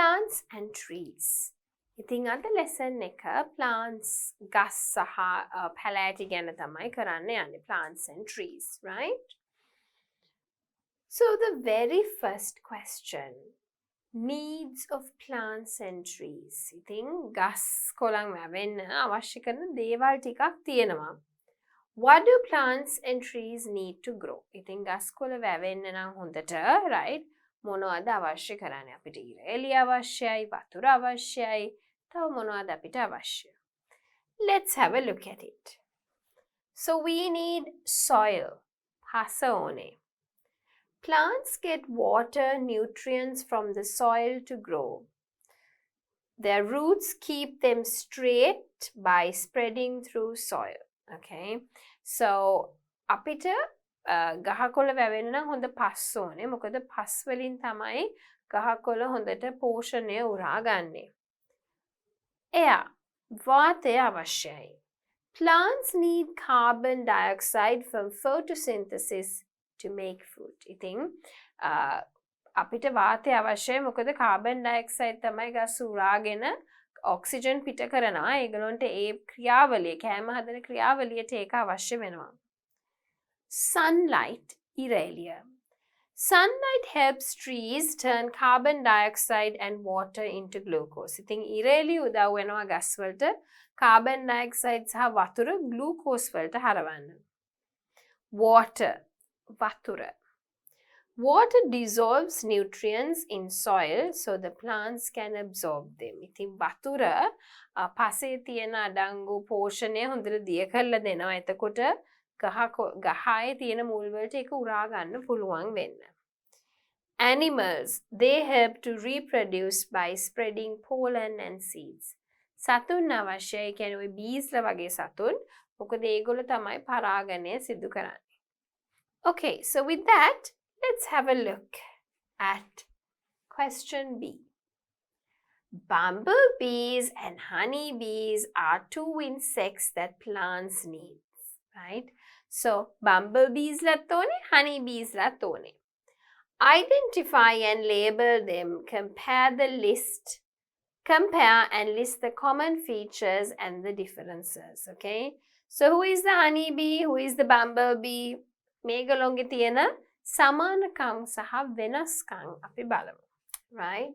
plants and trees. ඉතින් අද lesson එක plants ගස් සහ පැලෑටි ගැන තමයි කරන්න යන්නේ. Plants and trees, right? So the very first question, needs of plants and trees. ඉතින් ගස් කොළන් වැවෙන්න අවශ්‍ය කරන දේවල් ටිකක් තියෙනවා. What do plants and trees need to grow? ඉතින් ගස් කොළ වැවෙන්න නම් හොඳට, right? මොනවද අවශ්‍ය කරන්නේ? අපිට ඉරේලිය අවශ්‍යයි, වතුර අවශ්‍යයි, තව මොනවද අපිට අවශ්‍ය? Let's have a look at it. So we need soil. පස ඕනේ. Plants get water, nutrients from the soil to grow. Their roots keep them straight by spreading through soil. Okay, so අපිට ගහකොළ වෙවෙන්න නම් හොඳ පස් ඕනේ. මොකද පස් වලින් තමයි ගහකොළ හොඳට පෝෂණය උරාගන්නේ. එයා වාතය අවශ්‍යයි. Plants need carbon dioxide from photosynthesis to make food. ඉතින් අපිට වාතය අවශ්‍යයි. මොකද carbon dioxide තමයි ගස් උරාගෙන ඔක්සිජන් පිට කරනවා. ඒගොල්ලන්ට ඒ ක්‍රියාවලිය, කෑම හදන ක්‍රියාවලියට ඒක අවශ්‍ය වෙනවා. Sunlight, ඉරේලිය. Sunlight helps trees turn carbon dioxide and water into glucose. ඉතින් ඉරේලිය උදව් වෙනවා ගස් වලට carbon dioxide සහ වතුර glucose වලට හරවන්න. Water, වතුර. Water dissolves nutrients in soil so the plants can absorb them. ඉතින් වතුර පසේ තියෙන අඩංගු පෝෂණය හොඳට දිය කරලා දෙනවා. එතකොට ගහේ තියෙන මුල් වලට ඒක උරා ගන්න පුළුවන් වෙන්න. Animals, they help to reproduce by spreading pollen and seeds. සතුන් අවශ්‍යයි. කියන්නේ ඔය බීස්ලා වගේ සතුන්. මොකද ඒගොල්ලෝ තමයි පරාගණය සිදු කරන්නේ. Okay, so with that, let's have a look at question B. Bumblebees and honeybees are two insects that plants need, right? So, bumblebees latone, honeybees latone. Identify and label them. Compare and list the common features and the differences, okay? So, who is the honeybee? Who is the bumblebee? මේගොල්ලොන්ගේ තියෙන සමානකම් සහ වෙනස්කම් අපි බලමු, right?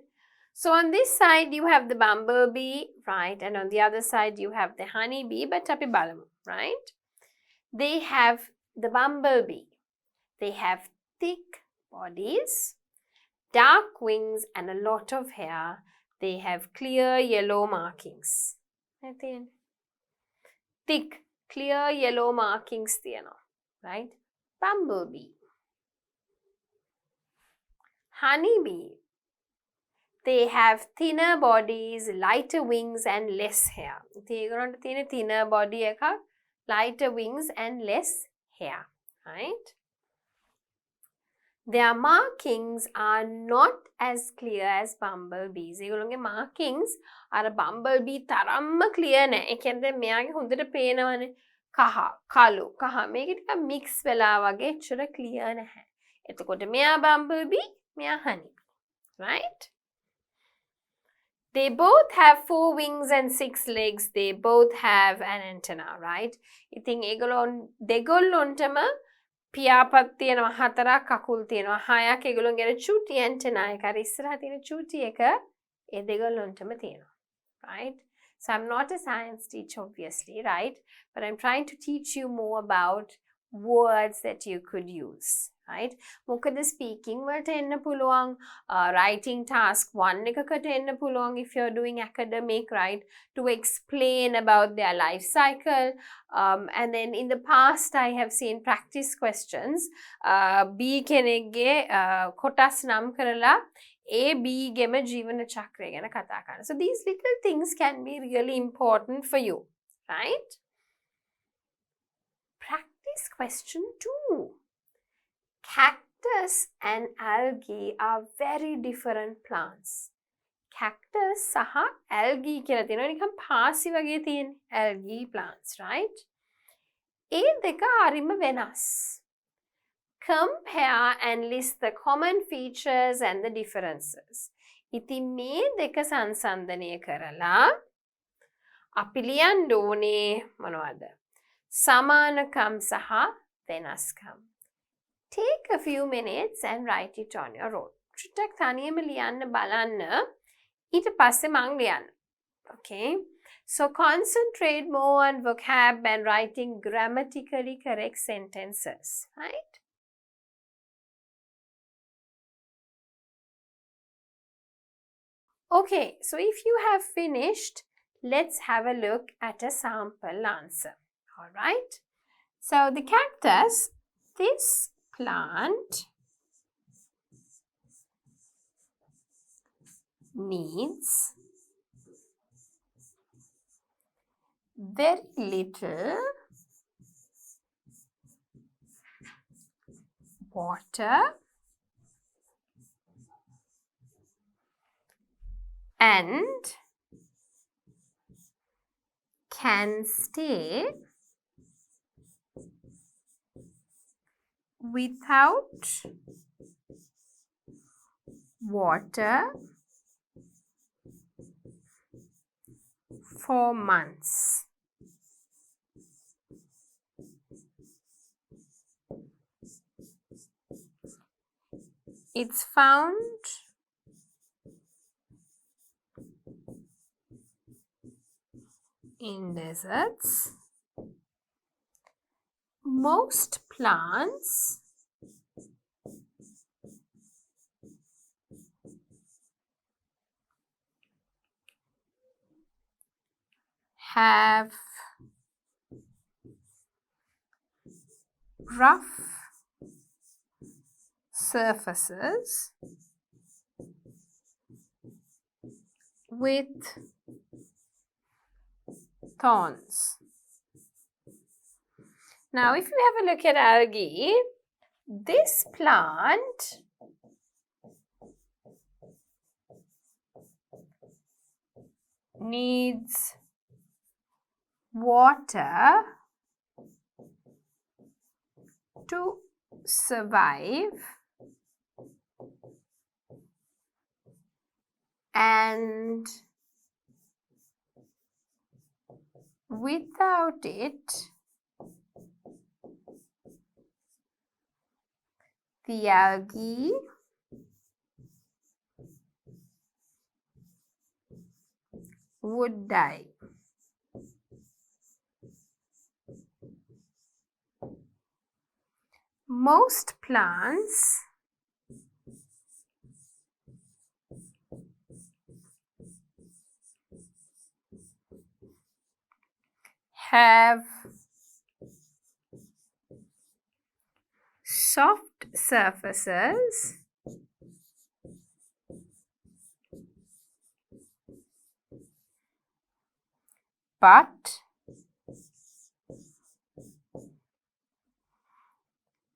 So on this side you have the bumblebee, right? And on the other side you have the honeybee, but අපි බලමු, right? They have the bumblebee. They have thick bodies, dark wings and a lot of hair. They have clear yellow markings. Thick, clear yellow markings තියෙනවා, right? Bumblebee. Honeybee. They have thinner bodies, lighter wings and less hair. ඒගොල්ලන්ට තියෙන thinner body එකක්, lighter wings and less hair, right? Their markings are not as clear as bumblebees. ඒගොල්ලන්ගේ markings අර bumblebee තරම්ම clear නෑ. ඒ කියන්නේ මෙයාගේ හොඳට පේනවනේ කහ, කළු, කහ. මේක ටිකක් mix වෙලා වගේ එච්චර clear නැහැ. එතකොට මෙයා bumblebee, මෙයා honeybee, right? They both have 4 wings and 6 legs. They both have an antenna, right? ඉතින් ඒගොල්ලොන් දෙගොල්ලොන්ටම පියාපත් තියෙනවා 4ක්, කකුල් තියෙනවා 6ක්. ඒගොල්ලොන්ගේ අර චූටි antenna එක, අර ඉස්සරහ තියෙන චූටි එක ඒ දෙගොල්ලොන්ටම තියෙනවා, right? So I'm not a science teacher, obviously, right? But I'm trying to teach you more about words that you could use, right? මොකද speaking වලට එන්න පුළුවන්, writing task 1 එකකට එන්න පුළුවන් if you're doing academic, right? To explain about their life cycle. And then in the past I have seen practice questions. B කෙනෙක්ගේ කොටස් නම් කරලා A, B ගෙම ජීවන චක්‍රය ගැන කතා කරනවා. So these little things can be really important for you, right? Practice question 2. Cactus and algae are very different plants. Cactus සහ algae කියලා තියෙනවා. නිකන් පාසි වගේ තියෙන algae plants, right? ඒ දෙක හරිම වෙනස්. Compare and list the common features and the differences. ඉතින් මේ දෙක සංසන්දනය කරලා අපි ලියන්න ඕනේ මොනවද? සමානකම් සහ වෙනස්කම්. Take a few minutes and write it on your own. චුට්ටක් තනියම ලියන්න බලන්න. ඊට පස්සේ මං ලියන්න. Okay? So concentrate more on vocab and writing grammatically correct sentences. Right? Okay, so if you have finished, let's have a look at a sample answer. All right? So the cactus, this plant needs very little water and can stay without water for months. It's found in deserts. Most plants have rough surfaces with thorns. Now, if you have a look at algae, this plant needs water to survive and without it, the algae would die. Most plants have soft surfaces but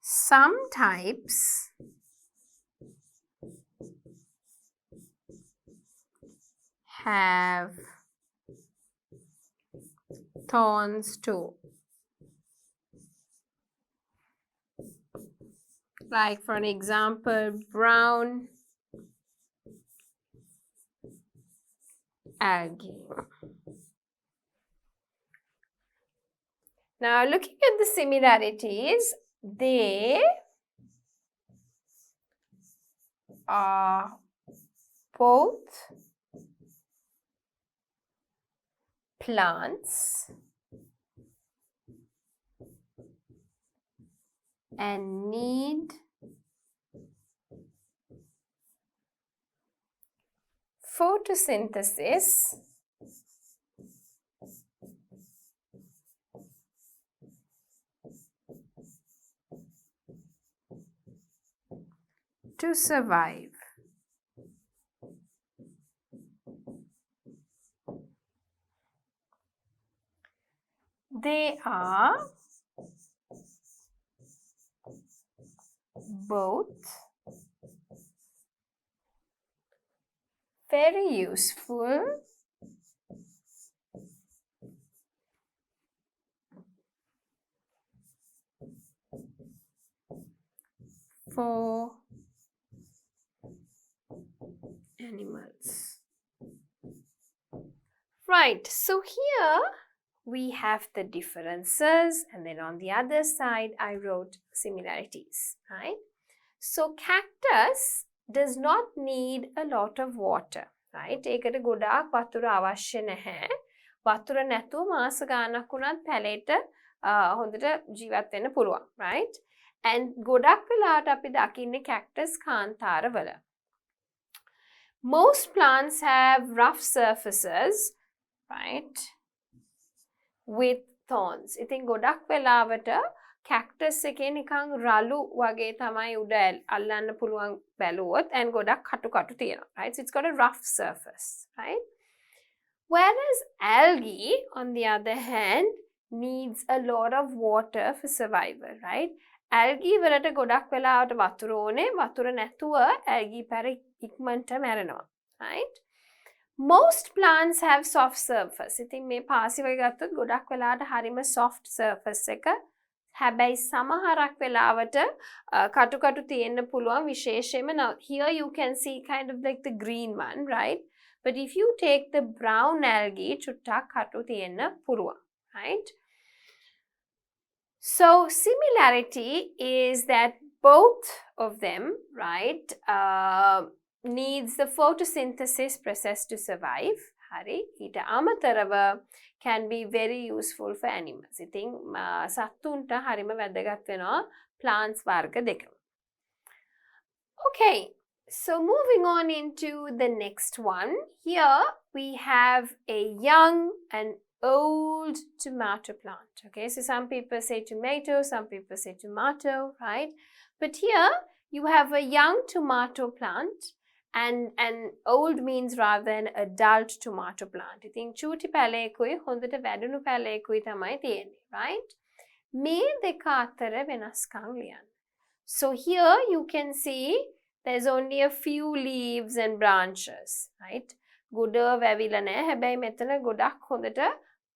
some types have thorns too. Like for an example, brown algae. Now looking at the similarities, they are both plants and need photosynthesis to survive. They are both very useful for animals. Right, so here we have the differences, and then on the other side I wrote similarities, right? So cactus does not need a lot of water, right? ඒකට ගොඩාක් වතුර අවශ්‍ය නැහැ. වතුර නැතුව මාස ගාණක් වුණත් පැලේට හොඳට ජීවත් වෙන්න පුළුවන්, right? And ගොඩක් වෙලාවට අපි දකින්නේ cactus කාන්තාරවල. Most plants have rough surfaces, right? With thorns. ඉතින් ගොඩක් වෙලාවට cactus එකේ නිකන් රළු වගේ තමයි උඩ අල්ලන්න පුළුවන් බැලුවොත් and ගොඩක් කටු තියෙනවා, right? So it's got a rough surface, right? Whereas algae, on the other hand, needs a lot of water for survival, right? Algae වලට ගොඩක් වෙලාවට වතුර ඕනේ. වතුර නැතුව algae පැර ඉක්මනට මැරෙනවා, right? Most plants have soft surface. ඉතින් මේ පාසි වගේ ගත්තොත් ගොඩක් වෙලාවට හරිම soft surface එක. හැබැයි සමහරක් වෙලාවට කටු තියෙන්න පුළුවන් විශේෂයෙන්ම. Now here you can see kind of like the green one, right? But if you take the brown algae, චුට්ටක් කටු තියෙන්න පුළුවන්, right? So similarity is that both of them, right, needs the photosynthesis process to survive. Hari, ඊට අමතරව can be very useful for animals. ඉතින් සත්තුන්ට හරිම වැදගත් වෙනවා plants වර්ග දෙකම. Okay, so moving on into the next one. Here we have a young and old tomato plant. Okay, so some people say tomato, some people say tomato, right? But here you have a young tomato plant, and old means rather an adult tomato plant. I think චූටි පැලයකුයි හොඳට වැඩුණු පැලයකුයි තමයි තියෙන්නේ, right? මේ දෙක අතර වෙනස්කම් ලියන්න. So here you can see there's only a few leaves and branches, right? ගොඩ වැවිලා නැහැ. හැබැයි මෙතන ගොඩක් හොඳට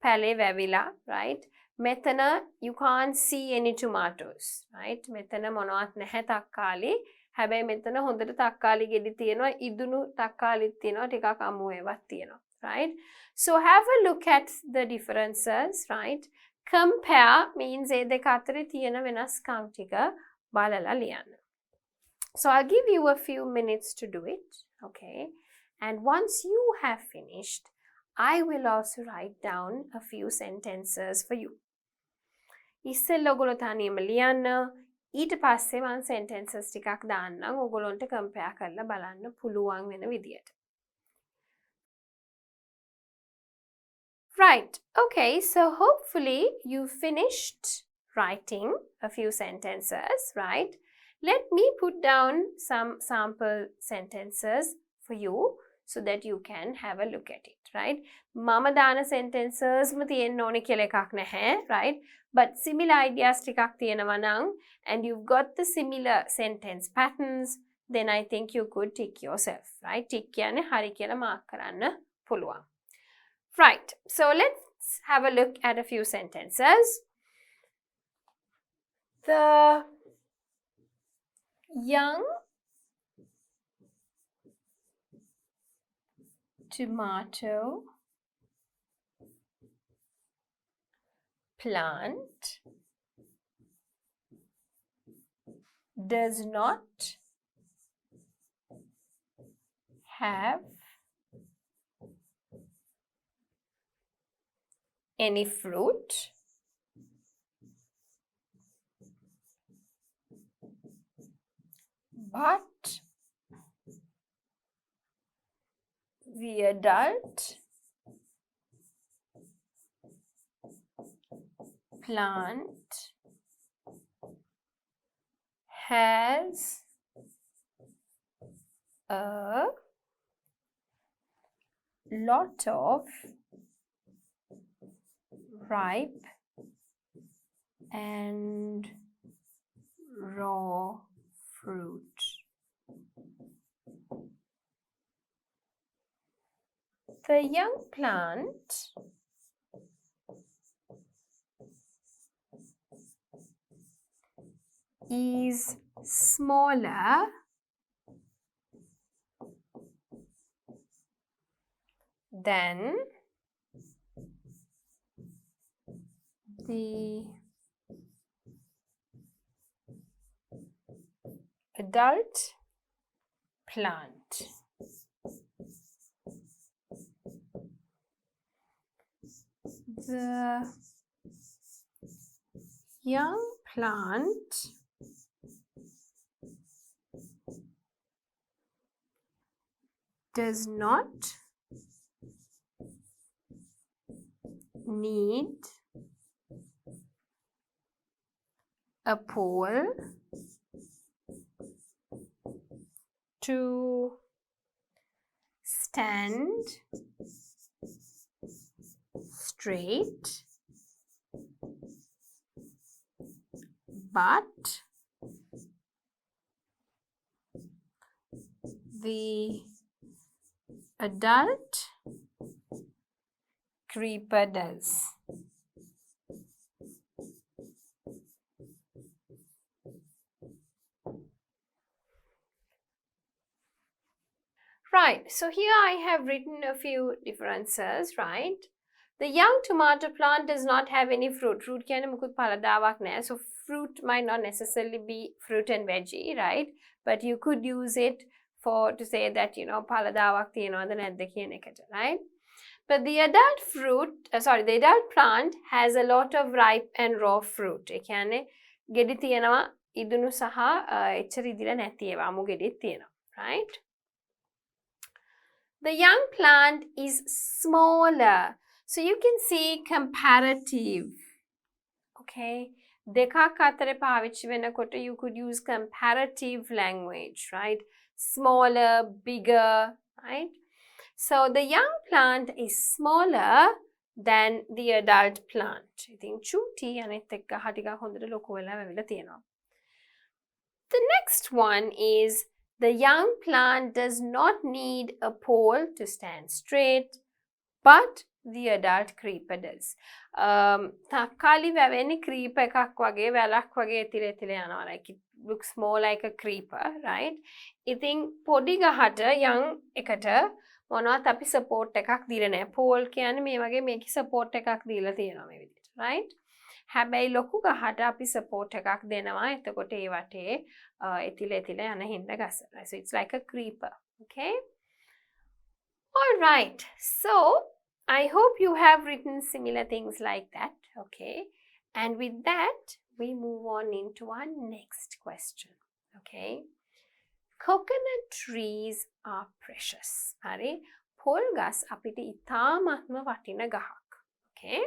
පැලේ වැවිලා, right? මෙතන you can't see any tomatoes, right? මෙතන මොනවත් නැහැ තක්කාලි. හැබැයි මෙතන හොඳට තක්කාලි ගෙඩි තියෙනවා. ඉදුණු තක්කාලිත් තියෙනවා. ටිකක් අමු ඒවත් තියෙනවා, right? So have a look at the differences, right? Compare means ඒ දෙක අතරේ තියෙන වෙනස්කම් ටික බලලා ලියන්න. So I'll give you a few minutes to do it, okay? And once you have finished, I will also write down a few sentences for you. ඉස්සෙල්ලා ඔයගොල්ලෝ තනියම ලියන්න. ඊට පස්සේ මම sentences ටිකක් දාන්නම් ඔයගොල්ලන්ට compare කරලා බලන්න පුළුවන් වෙන විදියට. Right, okay, so hopefully you finished writing a few sentences, right? Let me put down some sample sentences for you so that you can have a look at it, right? මම දාන sentences ම තියෙන්න ඕනේ කියලා එකක් නැහැ, right? But similar ideas ටිකක් තියෙනවා නම් and you've got the similar sentence patterns, then I think you could tick yourself, right? Tick කියන්නේ හරි කියලා mark කරන්න පුළුවන්. Right, so let's have a look at a few sentences. The young tomato plant does not have any fruit, but the adult plant has a lot of ripe and raw fruit. The young plant is smaller than the adult plant. The young plant does not need a pole to stand straight, but the adult creeper does. Right, so here I have written a few differences, right? The young tomato plant does not have any fruit. Fruit කියන්නේ මුකුත් පළදාවක් නැහැ. So fruit might not necessarily be fruit and veggie, right? But you could use it to say that, පළදාවක් තියනවද නැද්ද කියන එකට, right? But the adult plant has a lot of ripe and raw fruit. ඒ කියන්නේ ගෙඩි තියනවා ඉදුණු සහ එච්චර ඉදිලා නැති ඒවා අමු ගෙඩිත් තියෙනවා, right? The young plant is smaller. So you can see comparative. Okay. දෙකක් අතර පාවිච්චි වෙනකොට you could use comparative language, right? Smaller, bigger, right? So the young plant is smaller than the adult plant. I think චූටි අනිත් එක්ක ටිකක් හොඳට ලොකු වෙලා වෙවිලා තියෙනවා. The next one is the young plant does not need a pole to stand straight, but the adult creeper does. තක්කාලි වැවෙන්නේ creeper එකක් වගේ වැලක් වගේ එතිල යනවා. Like it looks more like a creeper, right? ඉතින් පොඩි ගහට young එකට මොනවත් අපි support එකක් දීලා නැහැ. pole කියන්නේ මේ වගේ මේකේ support එකක් දීලා තියෙනවා මේ විදිහට, right? හැබැයි ලොකු ගහට අපි support එකක් දෙනවා. එතකොට ඒ වටේ එතිල යන හින්දා ගස. So it's like a creeper, okay? All right. So I hope you have written similar things like that, okay? And with that, we move on into our next question, okay? Coconut trees are precious. හරි? පොල් ගස් අපිට ඉතාමත්ම වටින ගහක්, okay?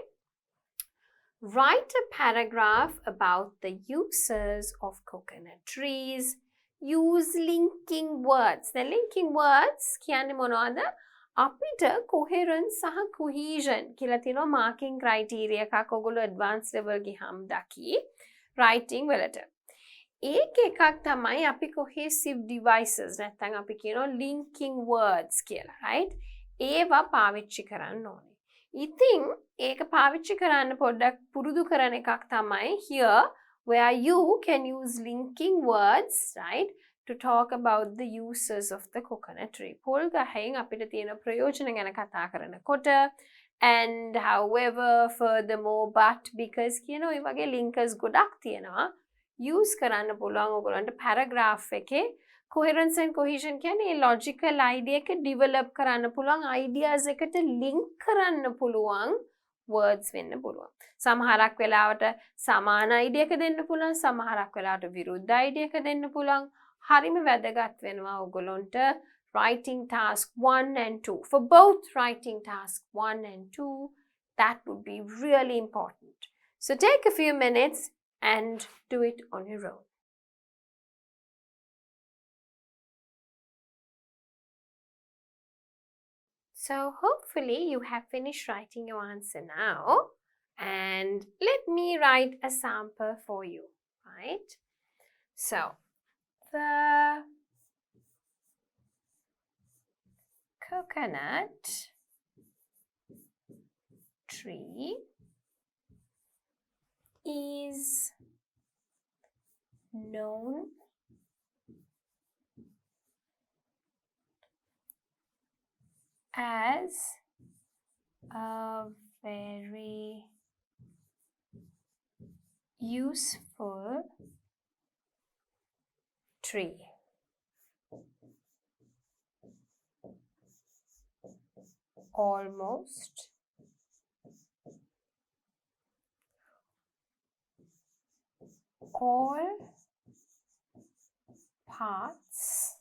Write a paragraph about the uses of coconut trees. Use linking words. The linking words කියන්නේ මොනවද? අපිට coherence සහ cohesion කියලා තියෙනවා marking criteria එකක් ඔයගොල්ලෝ advanced level ගියහම දකි writing වලට. ඒක එකක් තමයි අපි cohesive devices නැත්නම් අපි කියනවා linking words කියලා, right? ඒවා පාවිච්චි කරන්න ඕනේ. ඉතින් ඒක පාවිච්චි කරන්න පොඩ්ඩක් පුරුදු කරන එකක් තමයි here where you can use linking words, right? To talk about the uses of the coconut tree. පොල් ගහෙන් අපිට තියෙන ප්‍රයෝජන ගැන කතා කරනකොට and however furthermore but because කියන ඔය වගේ linkers ගොඩක් තියෙනවා use කරන්න පුළුවන් ඔයගොල්ලන්ට paragraph එකේ coherence and cohesion කියන්නේ ඒ logical idea එක develop කරන්න පුළුවන් ideas එකට link කරන්න පුළුවන් words වෙන්න පුළුවන්. සමහරක් වෙලාවට සමාන idea එක දෙන්න පුළුවන්, සමහරක් වෙලාවට විරුද්ධ idea එක දෙන්න පුළුවන්. හරිම වැදගත් වෙනවා ඔයගොල්ලන්ට writing task 1 and 2. For both writing task 1 and 2, that would be really important. So take a few minutes and do it on your own. So hopefully you have finished writing your answer now. And let me write a sample for you, right? So, the coconut tree is known as a very useful tree. Almost all parts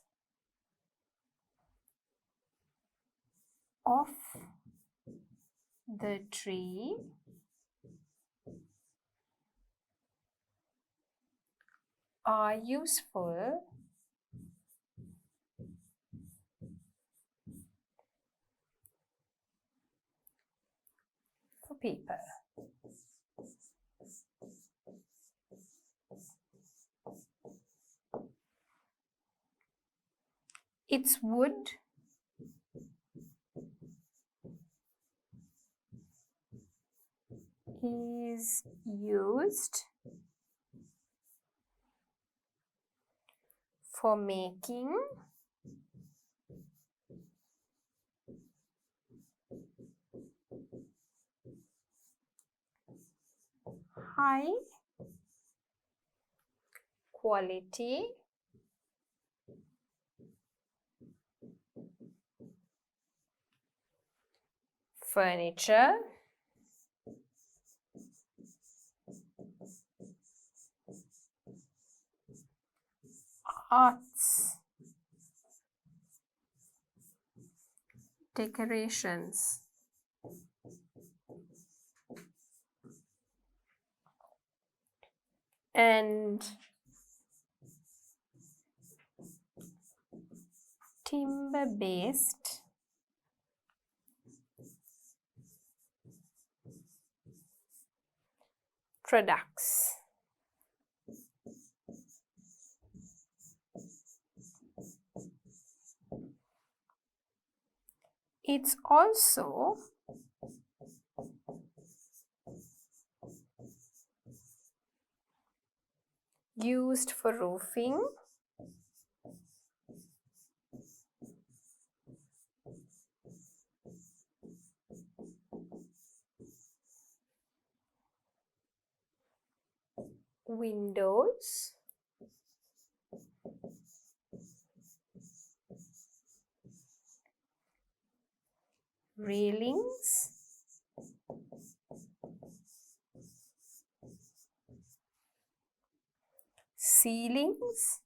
of the tree are useful for people. Its wood is used for making high quality furniture, arts, decorations, and timber-based products. It's also used for roofing, windows, railings, ceilings,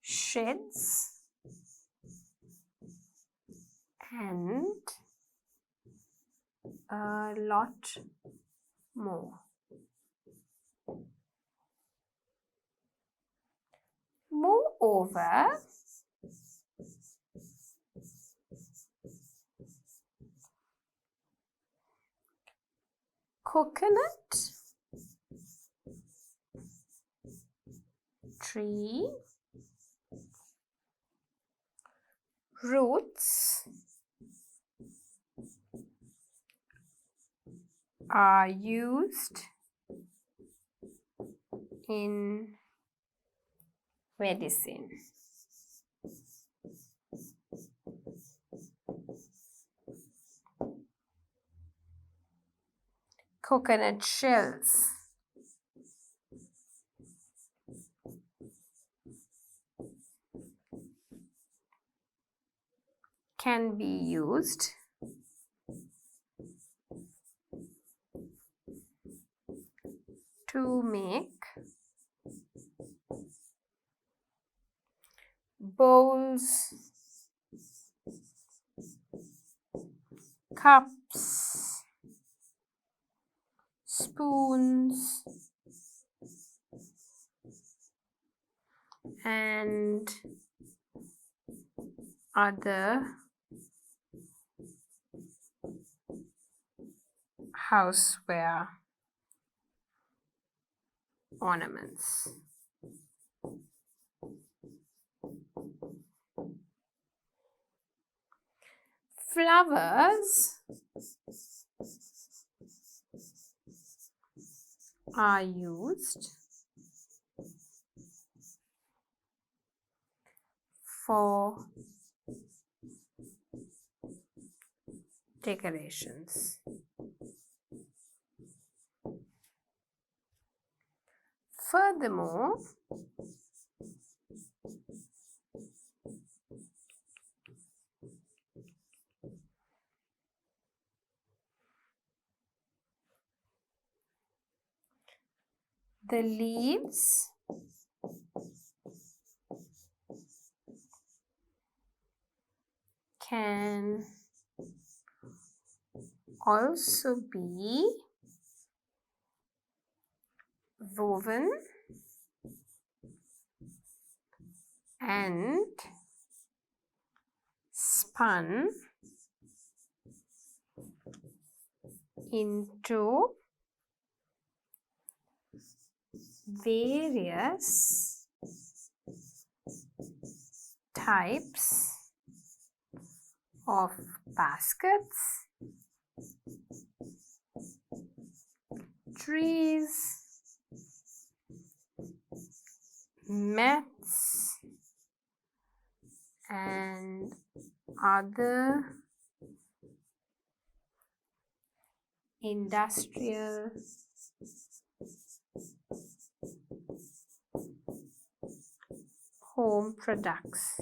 sheds, and a lot more. Moreover, coconut tree roots are used in medicine. Coconut shells can be used to make bowls, cups, spoons, and other houseware ornaments. Flowers are used for decorations. Furthermore, the leaves can also be woven and spun into various types of baskets, trees, mats, and other industrial home products.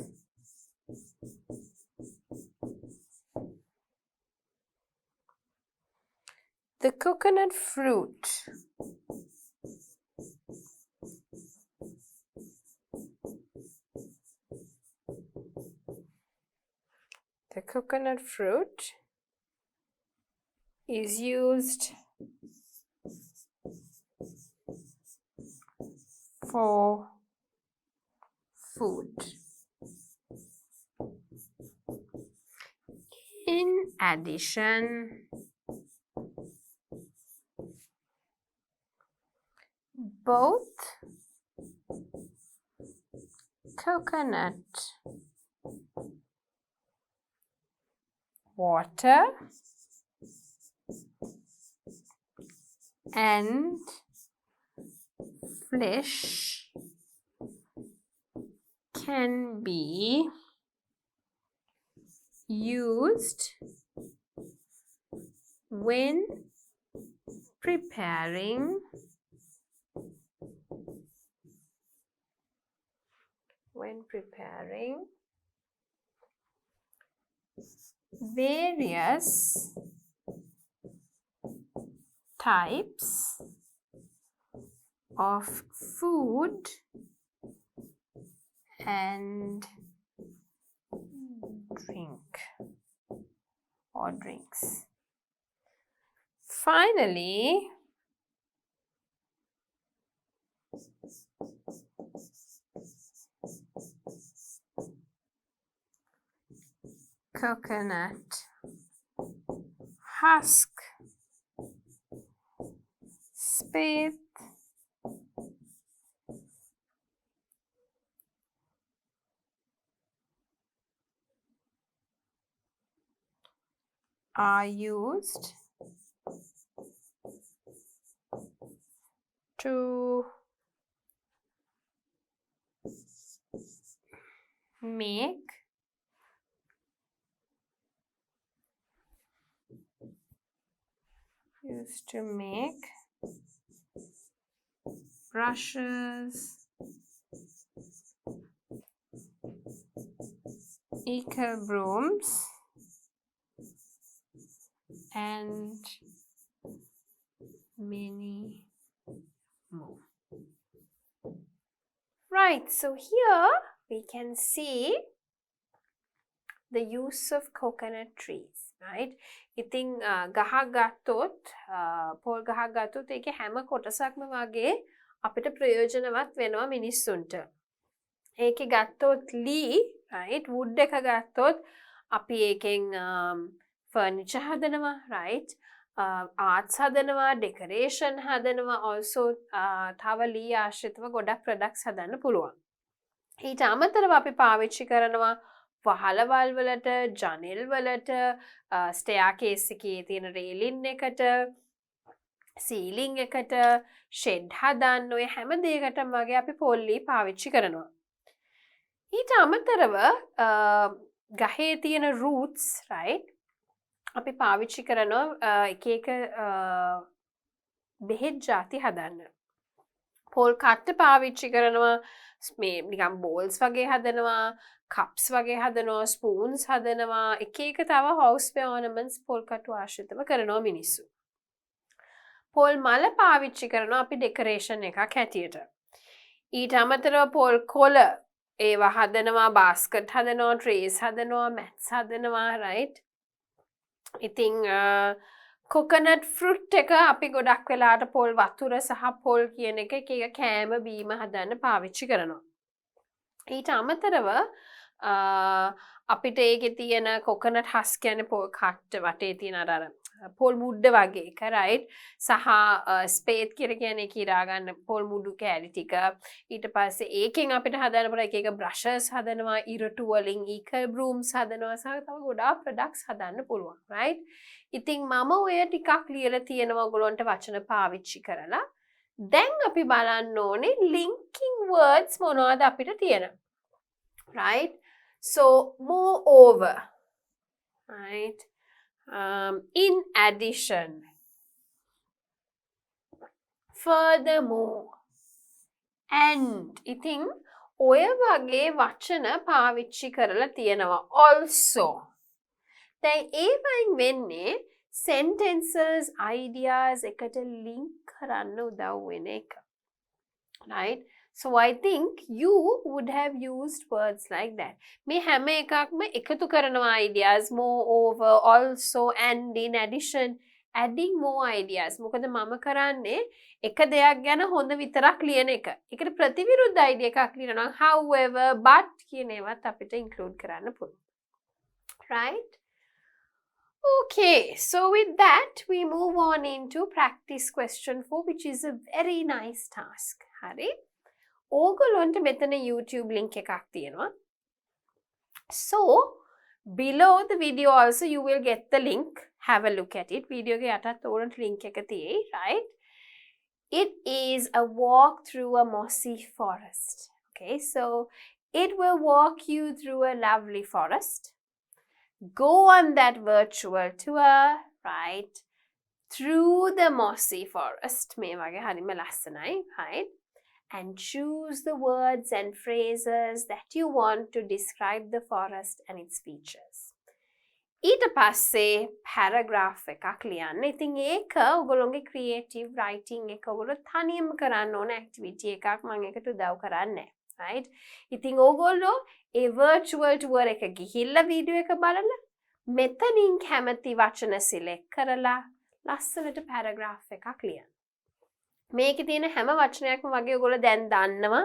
The coconut fruit is used for food. In addition, both coconut water and flesh can be used when preparing various types of food and drinks. Finally, coconut husk, spade, are used to make brushes, eco brooms, and many more. Right, so here we can see the use of coconut trees, right? ඉතින් ගහක් ගත්තොත් පොල් ගහක් ගත්තොත් ඒකේ හැම කොටසක්ම වගේ අපිට ප්‍රයෝජනවත් වෙනවා මිනිස්සුන්ට. ඒකේ ගත්තොත් ලී, right? wood එක ගත්තොත් අපි ඒකෙන් furniture හදනවා, right? arts හදනවා, decoration හදනවා, also තව ලී ආශ්‍රිතව ගොඩක් products හදන්න පුළුවන්. ඊට අමතරව අපි පාවිච්චි කරනවා වහලවල් වලට, ජනෙල් වලට, staircase එකේ තියෙන railing එකට, ceiling එකට, shed හදන්න, ඔය හැම දෙයකටම වගේ අපි පොල් ලී පාවිච්චි කරනවා. ඊට අමතරව ගහේ තියෙන roots, right? අපි පාවිච්චි කරනවා එක එක බෙහෙත් ಜಾති හදන්න. පොල් කට්ට පාවිච්චි කරනවා මේ නිකම් බෝල්ස් වගේ හදනවා, කප්ස් වගේ හදනවා, ස්පූන්ස් හදනවා, එක එක තව හවුස් ornaments පොල් කට්ටු ආශ්‍රිතව කරනවා මිනිස්සු. පොල් මල පාවිච්චි කරනවා අපි ඩෙකරේෂන් එකක් හැටියට. ඊට අමතරව පොල් කොළ ඒවා හදනවා, බාස්කට් හදනවා, ට්‍රේස් හදනවා, මැට්ස් හදනවා, රයිට්? ඉතින් කොකනට් ෆෘට් එක අපි ගොඩක් වෙලාට පොල් වතුර සහ පොල් කියන එක කෑම බීම හදන්න පාවිච්චි කරනවා. ඊට අමතරව අපිට ඒකේ තියෙන කොකනට් හස් කියන්නේ පොල් කට්ට වටේ තියෙන අර පොල් මුඩ්ඩ වගේ එක රයිට් සහ ස්පේත් කියලා කියන්නේ කිරා ගන්න පොල් මුඩු කෑලි ටික ඊට පස්සේ ඒකෙන් අපිට හදන්න පුළුවන් එක එක බ්‍රෂස් හදනවා ඉරටු වලින් ඊකල් බෲම්ස් හදනවා සහ තව ගොඩාක් ප්‍රොඩක්ට්ස් හදන්න පුළුවන් රයිට් ඉතින් මම ඔය ටිකක් ලියලා තියෙනවා ඔයගොල්ලන්ට වචන පාවිච්චි කරලා දැන් අපි බලන්න ඕනේ linking words මොනවද අපිට තියෙන right so moreover right in addition furthermore and ඉතින් ඔය වගේ වචන පාවිච්චි කරලා තියෙනවා also දැන් ඒවයින් වෙන්නේ sentences ideas එකට link කරන්න උදව් වෙන එක right so I think you would have used words like that මේ හැම එකක්ම එකතු කරනවා ideas moreover also and in addition adding more ideas මොකද මම කරන්නේ එක දෙයක් ගැන හොඳ විතරක් ලියන එක ඒකට ප්‍රතිවිරුද්ධ idea එකක් ලියනවා however but කියන ඒවත් අපිට include කරන්න පුළුවන් right okay so with that we move on into practice question 4 which is a very nice task hari ඕගොල්ලන්ට මෙතන YouTube link එකක් තියෙනවා so below the video also you will get the link have a look at it video එක යටත් ඕගොල්ලන්ට link එක තියෙයි right it is a walk through a mossy forest okay so it will walk you through a lovely forest go on that virtual tour right through the mossy forest මේ වගේ හරිම ලස්සනයි right and choose the words and phrases that you want to describe the forest and its features. ඊට පස්සේ paragraph එකක් ලියන්න. ඉතින් ඒක ඔයගොල්ලෝගේ creative writing එක ඔයගොල්ලෝ තනියම කරන්න ඕන activity එකක් මම ඒකට උදව් කරන්නේ right? ඉතින් ඔයගොල්ලෝ ඒ virtual tour එක ගිහිල්ලා වීඩියෝ එක බලලා මෙතනින් කැමති වචන select කරලා ලස්සනට paragraph එකක් ලියන්න. මේකේ තියෙන හැම වචනයක්ම වගේ ඔයගොල්ලෝ දැන් දන්නවා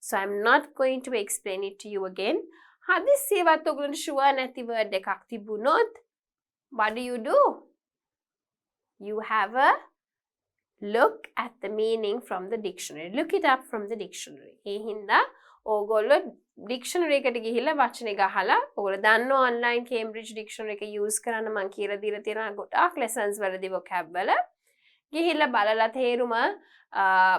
so I'm not going to explain it to you again හදිස්සියවත් ඔයගොල්ලන්ට sure නැති word එකක් තිබුණොත් what do you have a look at the meaning from the dictionary look it up from the dictionary ඒ හින්දා ඔයගොල්ලෝ dictionary එකට ගිහිල්ලා වචනේ ගහලා ඔයගොල්ලෝ දන්නවා online Cambridge dictionary එක use කරන්න මම කියලා දීලා තියෙනවා ගොඩාක් lessons වලදී vocab වල ගිහිල්ලා බලලා තේරුම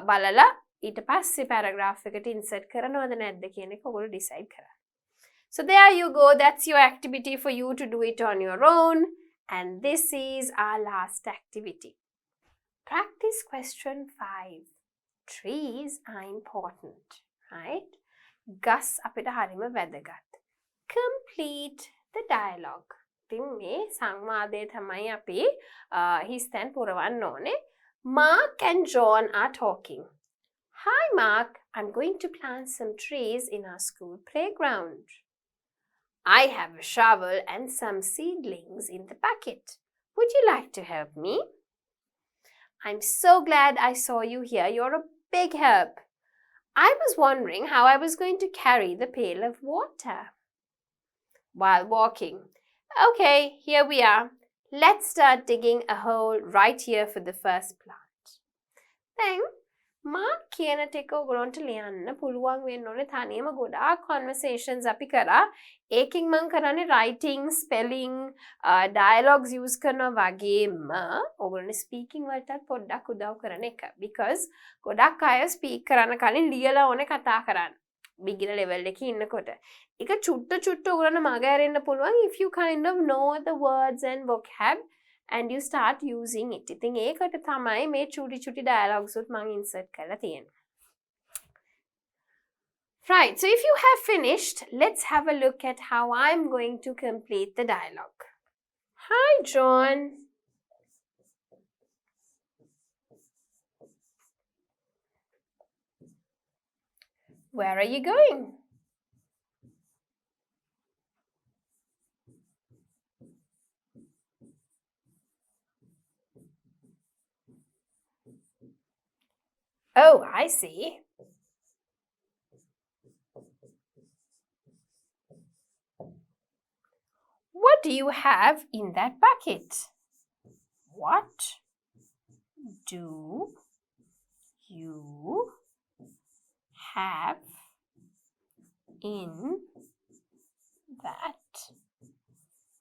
බලලා ඊට පස්සේ paragraph එකට insert කරනවද නැද්ද කියන එක ඔයගොල්ලෝ decide කරන්න. So there you go that's your activity for you to do it on your own and this is our last activity. Practice question 5. Trees are important, right? ගස් අපිට හරිම වැදගත්. Complete the dialogue. ඉතින් මේ සංවාදයේ තමයි අපි හිස්තැන් පුරවන්න ඕනේ. Mark and John are talking. Hi Mark, I'm going to plant some trees in our school playground. I have a shovel and some seedlings in the bucket. Would you like to help me? I'm so glad I saw you here. You're a big help. I was wondering how I was going to carry the pail of water while walking. Okay, here we are. Let's start digging a hole right here for the first plant. Then, Mark කියන ටික ඔයගොල්ලන්ට ලියන්න පුළුවන් වෙන්න ඕනේ තනියම ගොඩාක් conversations අපි කරා. ඒකෙන් මම කරන්නේ writing, spelling, dialogues use කරනවා වගේම ඔයගොල්ලෝ speaking වලටත් පොඩ්ඩක් උදව් කරන එක. Because ගොඩක් අය speak කරන්න කලින් ලියලා ඕනේ කතා කරන්න. beginner level එකේ ඉන්නකොට. ඒක චුට්ට ඔයගොල්ලන්ට මග ඇරෙන්න පුළුවන් if you kind of know the words and vocab and you start using it. ඉතින් ඒකට තමයි මේ චුටි dialogues උත් මම insert කරලා තියෙන්නේ. Right, so if you have finished, let's have a look at how I'm going to complete the dialogue. Hi, John. Where are you going? Oh, I see. What do you have in that bucket? What do you have in that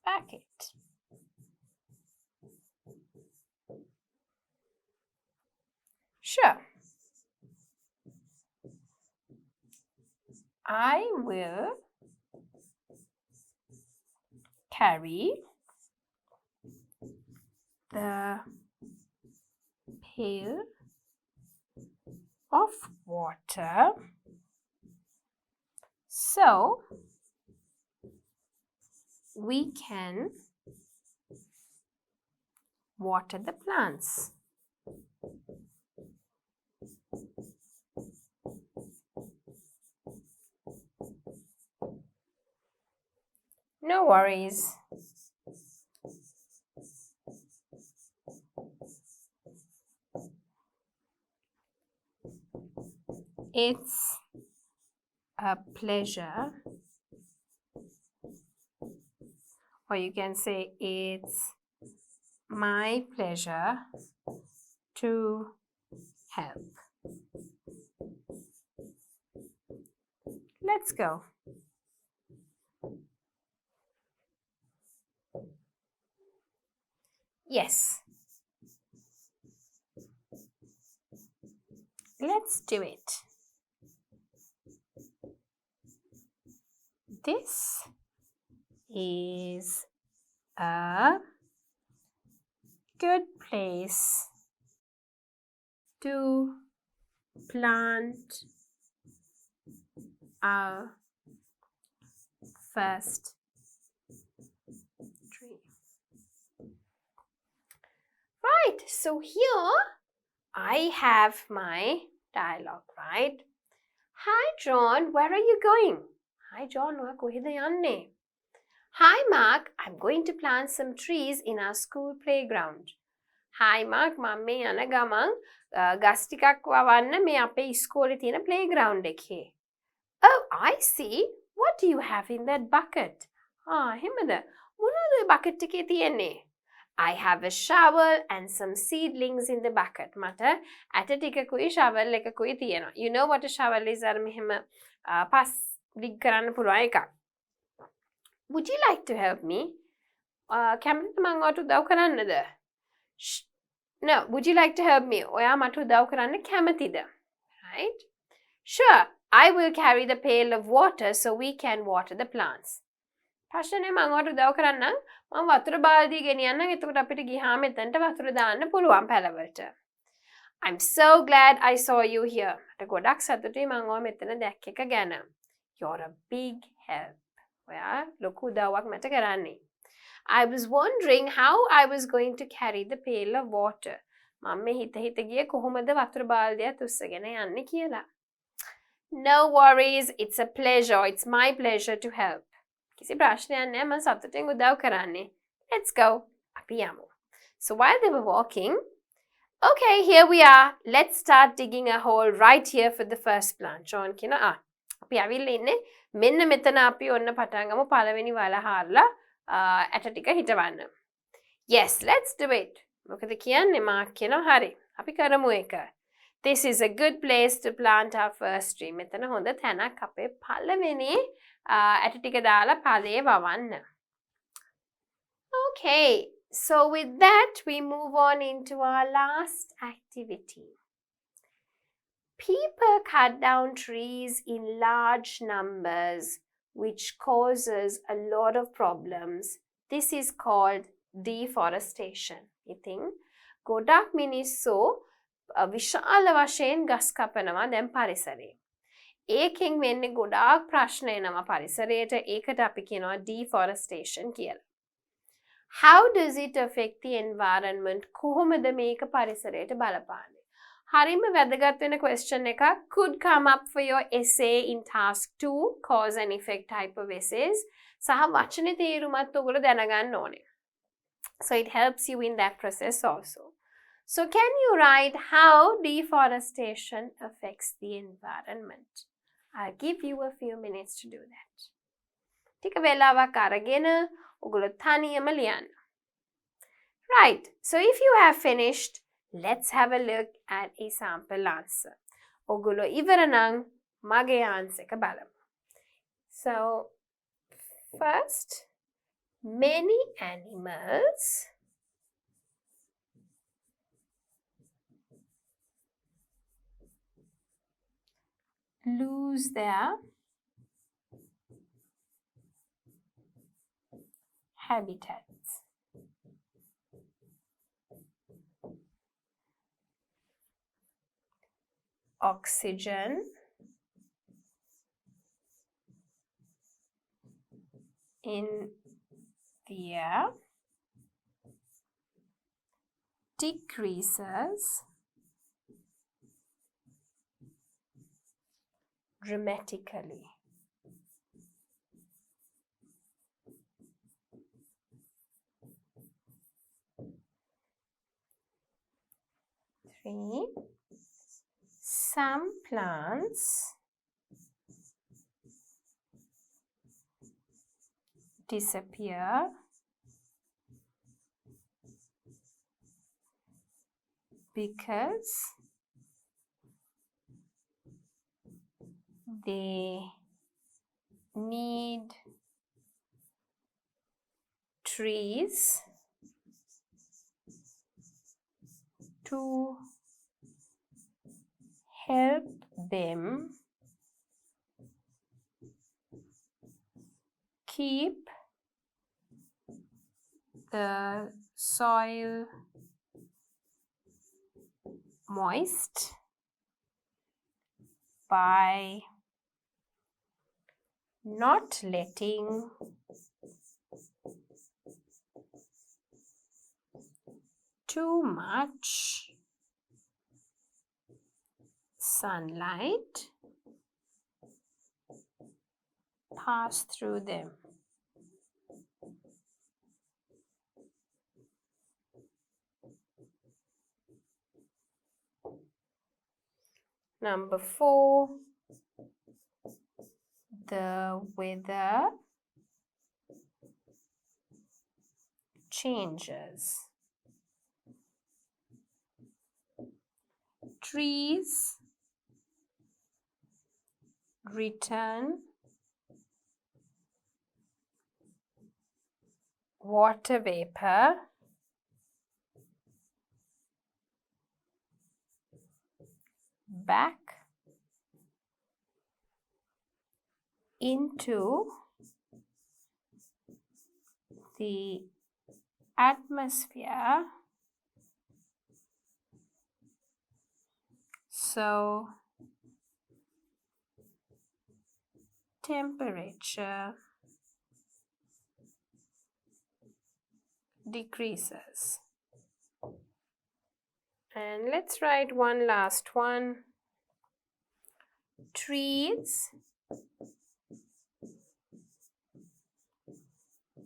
bucket? Sure. I will carry the pail of water so we can water the plants. No worries. It's a pleasure, or you can say it's my pleasure to help. Let's go. Yes. Let's do it. This is a good place to plant our first tree. Right, so here I have my dialogue, right? Hi John, where are you going? Hi John, ඔයා කොහෙද යන්නේ? Hi Mark, I'm going to plant some trees in our school playground. Hi Mark, මම මේ යන ගමන් ගස් ටිකක් වවන්න මේ අපේ ඉස්කෝලේ තියෙන playground එකේ. Oh, I see. What do you have in that bucket? එහෙමද? මොනවද bucket එකේ තියෙන්නේ? I have a shovel and some seedlings in the bucket. මට ඇට ටිකකුයි shovel එකකුයි තියෙනවා. You know what a shovel is? අර මෙහෙම පස් dig කරන්න පුළුවන් එකක්. Would you like to help me? කැමතිද මම ඔයාට උදව් කරන්නද? No, would you like to help me? ඔයා මට උදව් කරන්න කැමතිද? Right? Sure, I will carry the pail of water so we can water the plants. ප්‍රශ්නේ මම ඔයාට උදව් කරන්නම්. මම වතුර බාල්දිය ගෙනියන්නම්. එතකොට අපිට ගියාම එතනට වතුර දාන්න පුළුවන් පැලවලට. I'm so glad I saw you here. මට ගොඩක් සතුටුයි මම ඔයා මෙතන දැක්ක එක ගැන. You're a big help. ඔයා ලොකු උදව්වක් මට කරන්නේ. I was wondering how I was going to carry the pail of water. මම මේ හිත ගියේ කොහොමද වතුර බාල්දියක් උස්සගෙන යන්නේ කියලා. No worries, it's a pleasure. It's my pleasure to help. කිසි ප්‍රශ්නයක් නැහැ මම සතුටින් උදව් කරන්නේ. Let's go. අපි යමු. So while they were walking, okay, here we are. Let's start digging a hole right here for the first plant. John කියනවා අපි අවිල්ල ඉන්නේ මෙන්න මෙතන අපි ඔන්න පටන් ගමු පළවෙනි වල හාරලා ඇට ටික හිටවන්න. Yes, let's do it. මොකද කියන්නේ මාක් කියනවා හරි. අපි කරමු ඒක. This is a good place to plant our first tree. මෙතන හොඳ තැනක් අපේ පළවෙනි ඇට ටික දාලා ඵලයේ වවන්න. Okay, so with that we move on into our last activity. People cut down trees in large numbers, which causes a lot of problems. This is called deforestation. ඉතින් ගොඩක් මිනිස්සු විශාල වශයෙන් ගස් කපනවා දැන් පරිසරේ. ඒකෙන් වෙන්නේ ගොඩාක් ප්‍රශ්න එනවා පරිසරයට. ඒකට අපි කියනවා deforestation කියලා. How does it affect the environment? කොහොමද මේක පරිසරයට බලපාන්නේ? හරිම වැදගත් වෙන question එකක් could come up for your essay in task 2 cause and effect type of essays. සහ වචනේ තේරුමත් ඔයගොල්ලෝ දැනගන්න ඕනේ. So it helps you in that process also. So can you write how deforestation affects the environment? I'll give you a few minutes to do that. ටික වෙලාවක් අරගෙන ඔයගොල්ලෝ තනියම ලියන්න. Right. So if you have finished, let's have a look at a sample answer. ඔයගොල්ලෝ ඉවර නම් මගේ answer එක බලමු. So first, many animals lose their habitats. Oxygen in the air decreases dramatically. Three, some plants disappear because they need trees to help them keep the soil moist by not letting too much sunlight pass through them. Number 4, the weather changes. Trees return water vapor back into the atmosphere, so temperature decreases. And let's write one last one. Trees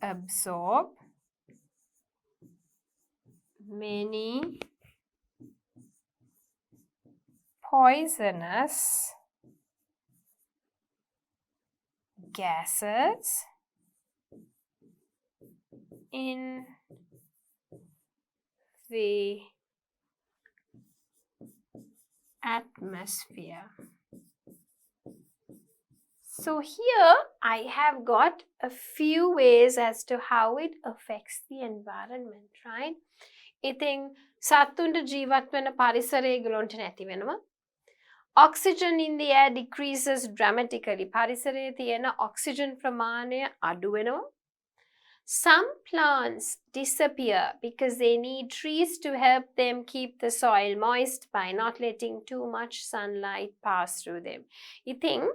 absorb many poisonous gases in the atmosphere. So here I have got a few ways as to how it affects the environment, right? ඉතින් සත්තුන්ට ජීවත් වෙන පරිසරය ඒගොල්ලන්ට නැති වෙනවා. Oxygen in the air decreases dramatically. පරිසරයේ තියෙන oxygen ප්‍රමාණය අඩු වෙනවා. Some plants disappear because they need trees to help them keep the soil moist by not letting too much sunlight pass through them. ඉතින්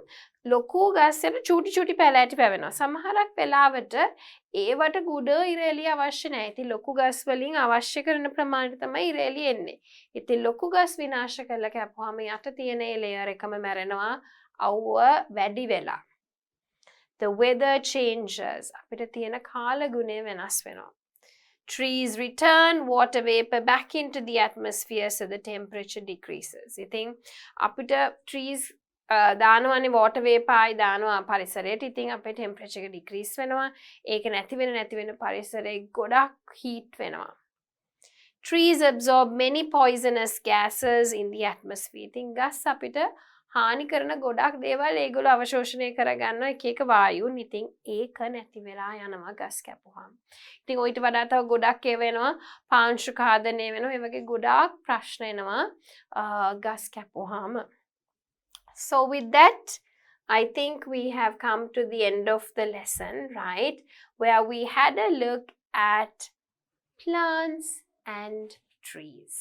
ලොකු ගස්වල චූටි පැලෑටි පැවෙනවා. සමහරක් වෙලාවට ඒවට ගුඩ ඉරේලිය අවශ්‍ය නැහැ. ඉතින් ලොකු ගස් වලින් අවශ්‍ය කරන ප්‍රමාණයට තමයි ඉරේලිය එන්නේ. ඉතින් ලොකු ගස් විනාශ කරලා කැපුවාම යට තියෙන ඒ ලේයර් එකම මැරෙනවා අවුව වැඩි වෙලා. The weather changes. අපිට තියෙන කාලගුණය වෙනස් වෙනවා. Trees return water vapor back into the atmosphere so the temperature decreases. ඉතින් අපිට trees දානවනේ water vapor ආයි දානවා පරිසරයට. ඉතින් අපේ temperature එක decrease වෙනවා. ඒක නැති වෙන පරිසරයේ ගොඩක් heat වෙනවා. Trees absorb many poisonous gases in the atmosphere. ඉතින් ගස් අපිට හානි කරන ගොඩක් දේවල් ඒගොල්ලෝ අවශෝෂණය කරගන්නවා එක වායුන්. ඉතින් ඒක නැති වෙලා යනවා ගස් කැපුවාම. ඉතින් ඔයිට වඩා තව ගොඩක් ඒව වෙනවා පාංශු ඛාදනය වෙනවා. ඒ වගේ ගොඩාක් ප්‍රශ්න එනවා ගස් කැපුවාම. So with that, I think we have come to the end of the lesson, right? Where we had a look at plants and trees.